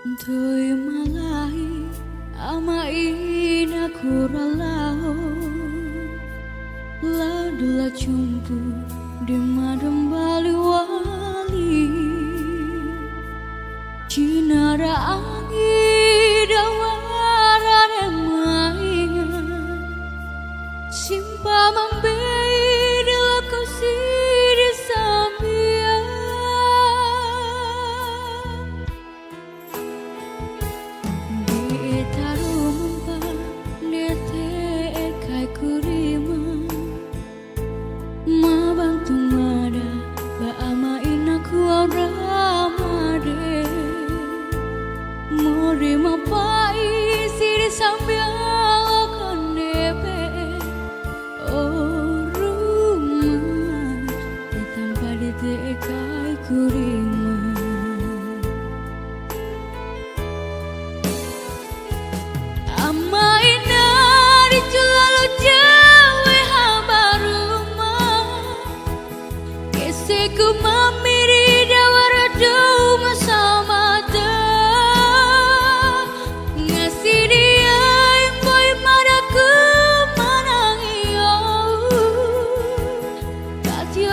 Tôi malai ama ina kuralao Ladula cumpu di madam bali wali Cinara angin dawara remaingan Simpa membei dalam kasih di sambian Di taruh mempah nete kai kurima Ma bantu mada ba ama inaku ramade Mori mapai siri sambil konebe Oh rumah tanpa ditekai kurima Ama ina diculalu jawe habaruma Keseku mamiri dawara duma sama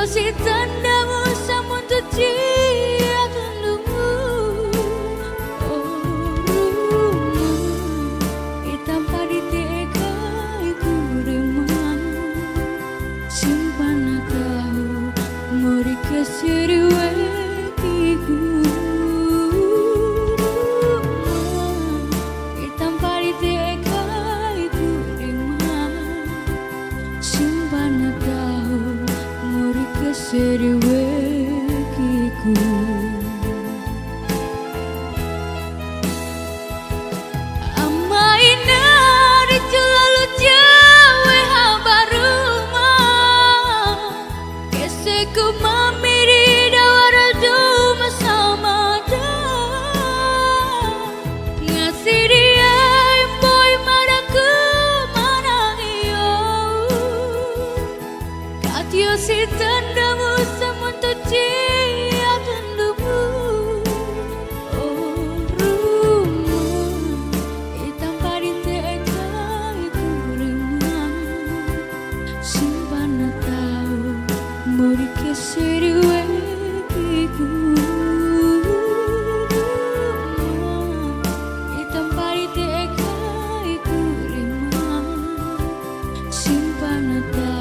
si tandamu samun cia tandumu Oh rumah hitam padi tekai kurima Simpan tahu mori kesiri wekiku Hitam padi tekai kurima Simpan tahu Seri wekiku Ama ina diculalu jawe habaruma Keseku mamiri dawara duma samada Ngasih dia boy madaku manangio Katio si tandamu samuntu cia tandumu Oh rumah hitam padi tekai kurima Simpan tahu mori keseri wekiku Hitam padi tekai kurima Simpan tahu